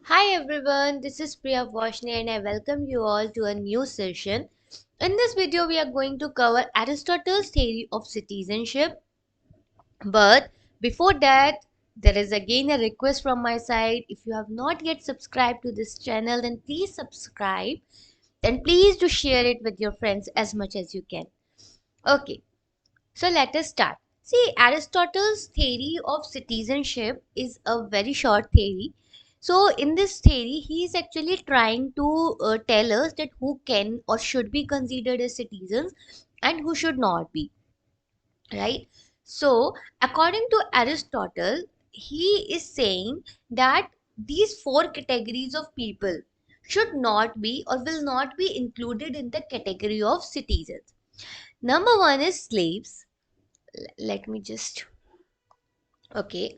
Hi everyone, this is Priya Vashne and I welcome you all to a new session. In this video, we are going to cover Aristotle's theory of citizenship. But before that, there is again a request from my side. If you have not yet subscribed to this channel, then please subscribe. Then please do share it with your friends as much as you can. Okay, so let us start. See, Aristotle's theory of citizenship is a very short theory. So, in this theory, he is actually trying to tell us that who can or should be considered as citizens and who should not be, right? So, according to Aristotle, he is saying that these four categories of people should not be or will not be included in the category of citizens. Number one is slaves. Let me just Okay.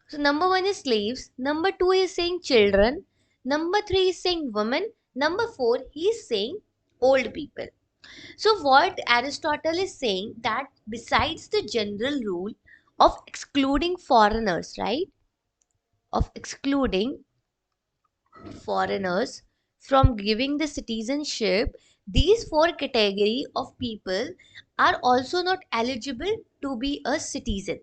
So number one is slaves. Number two is saying children. Number three is saying women. Number four, he is saying old people. So what Aristotle is saying that besides the general rule of excluding foreigners, right? Of excluding foreigners from giving the citizenship, these four category of people are also not eligible to be a citizen.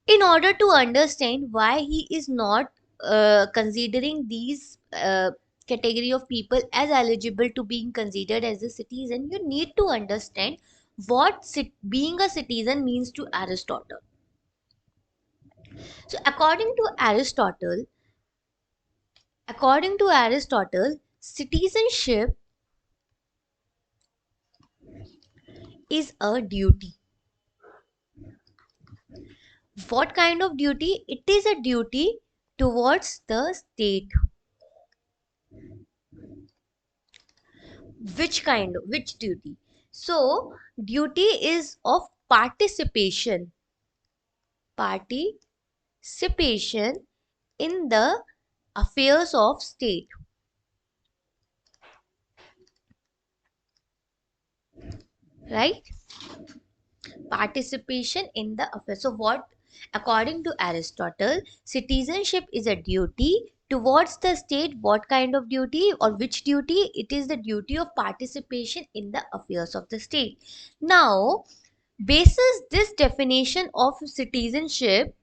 In order to understand why he is not considering these category of people as eligible to being considered as a citizen, you need to understand what being a citizen means to Aristotle. So according to Aristotle, citizenship is a duty. What kind of duty? It is a duty towards the state. Which duty? So duty is of participation in the affairs of state, right? Participation in the affairs. So what, according to Aristotle, citizenship is a duty towards the state. What kind of duty or which duty? It is the duty of participation in the affairs of the state. Now, basis this definition of citizenship,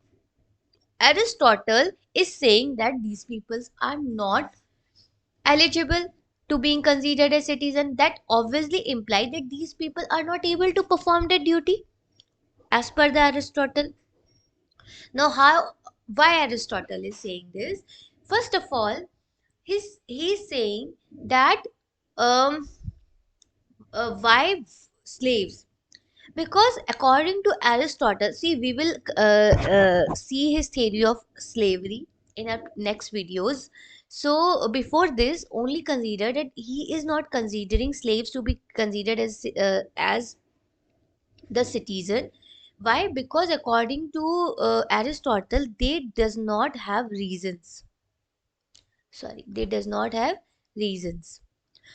Aristotle is saying that these peoples are not eligible to being considered a citizen. That obviously implies that these people are not able to perform their duty as per the Aristotle. Now, why Aristotle is saying this? First of all, he's saying that um why slaves? Because according to Aristotle, see, we will see his theory of slavery in our next videos. So before this, only consider that he is not considering slaves to be considered as the citizen. Why? Because according to Aristotle, they does not have reasons. Sorry, they does not have reasons.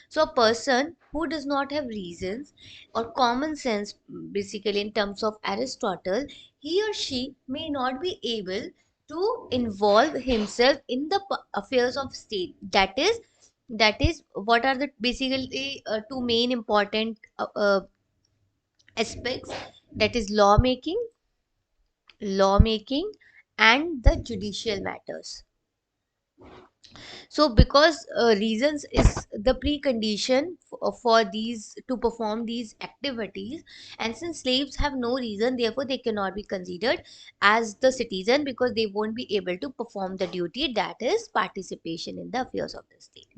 So a person who does not have reasons or common sense, basically in terms of Aristotle, he or she may not be able to involve himself in the affairs of state. That is what are the basically two main important aspects, that is lawmaking and the judicial matters. So because reasons is the precondition for these to perform these activities, and since slaves have no reason, therefore they cannot be considered as the citizen because they won't be able to perform the duty, that is participation in the affairs of the state.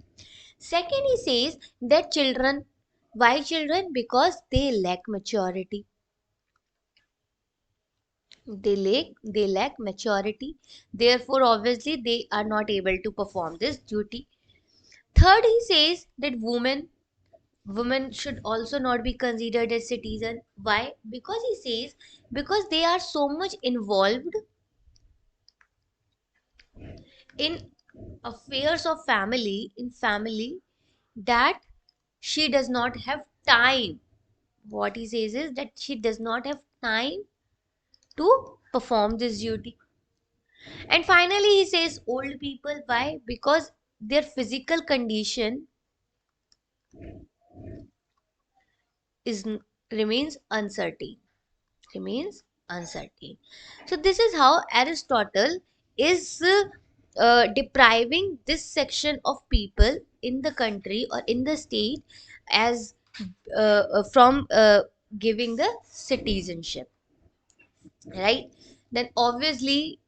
Second, he says that children. Why children? Because they lack maturity. They lack maturity, therefore obviously they are not able to perform this duty. Third, he says that women should also not be considered as citizen. Why? Because he says because they are so much involved in affairs of family, that she does not have time. What he says is that she does not have time to perform this duty. And finally, he says old people. Why? Because their physical condition is remains uncertain. Remains uncertain. So this is how Aristotle is depriving this section of people in the country or in the state as from giving the citizenship, right? Then obviously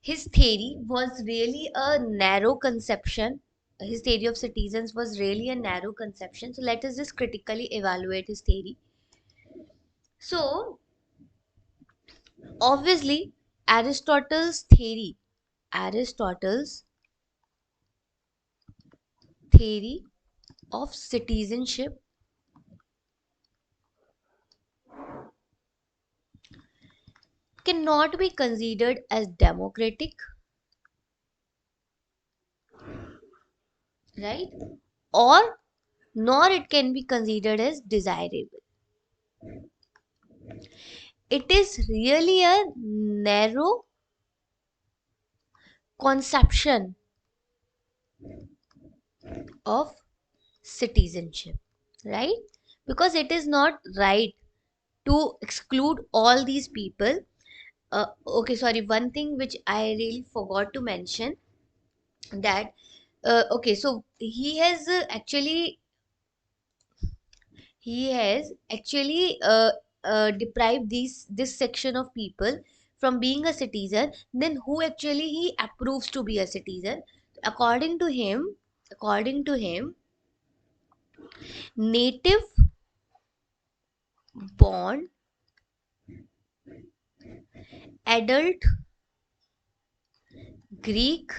his theory was really a narrow conception. His theory of citizens was really a narrow conception. So let us just critically evaluate his theory. So obviously, Aristotle's theory, Aristotle's theory of citizenship cannot be considered as democratic, right? Or nor it can be considered as desirable. It is really a narrow conception of citizenship, right? Because it is not right to exclude all these people. Okay, sorry, one thing which I really forgot to mention, that okay, so he has actually deprived this section of people from being a citizen. Then who actually he approves to be a citizen? According to him according to him native born adult Greek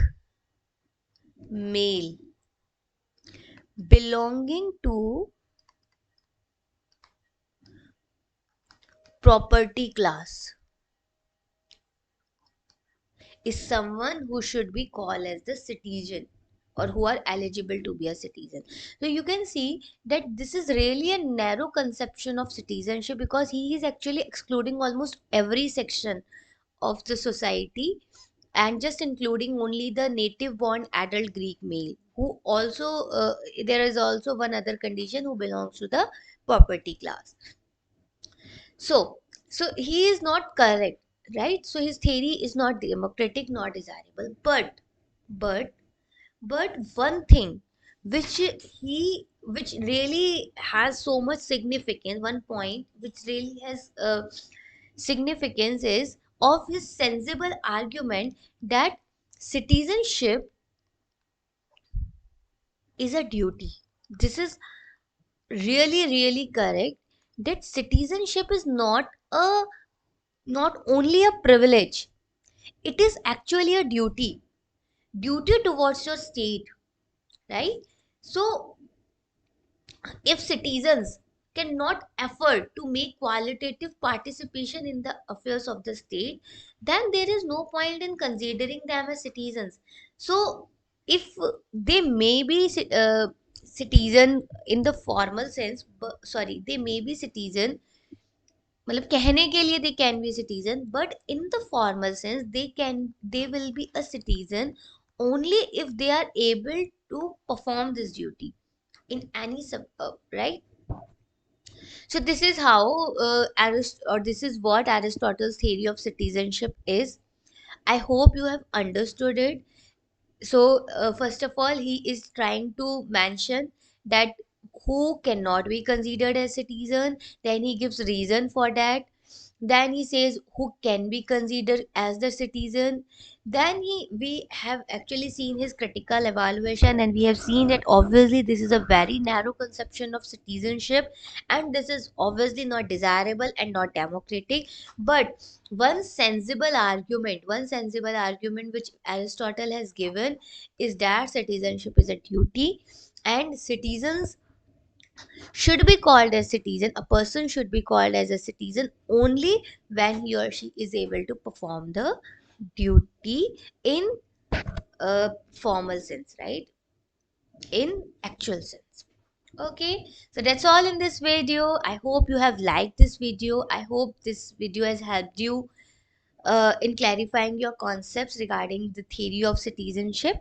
male belonging to property class is someone who should be called as the citizen, or who are eligible to be a citizen. So you can see that this is really a narrow conception of citizenship, because he is actually excluding almost every section of the society and just including only the native born adult Greek male, who also there is also one other condition, who belongs to the property class. So so he is not correct, right? So his theory is not democratic nor desirable. But one thing which which really has so much significance, one point which really has significance, is of his sensible argument that citizenship is a duty. This is really correct, that citizenship is not only a privilege, it is actually a duty towards your state, right? So if citizens cannot afford to make qualitative participation in the affairs of the state, then there is no point in considering them as citizens. So if they may be citizen in the formal sense, sorry, they may be citizen, मतलब कहने के लिए they can be a citizen, but in the formal sense they will be a citizen only if they are able to perform this duty in any right. So this is how or this is what Aristotle's theory of citizenship is. I hope you have understood it. So first of all, he is trying to mention that who cannot be considered as citizen. Then he gives reason for that. Then he says who can be considered as the citizen. Then we have actually seen his critical evaluation, and we have seen that obviously this is a very narrow conception of citizenship, and this is obviously not desirable and not democratic. But one sensible argument which Aristotle has given is that citizenship is a duty, and citizens should be called as citizen. A person should be called as a citizen only when he or she is able to perform the duty in a formal sense, right? In actual sense. Okay, so that's all in this video. I hope you have liked this video. I hope this video has helped you in clarifying your concepts regarding the theory of citizenship.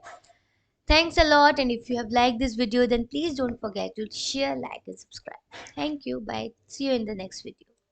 Thanks a lot, and if you have liked this video, then please don't forget to share, like, and subscribe. Thank you. Bye. See you in the next video.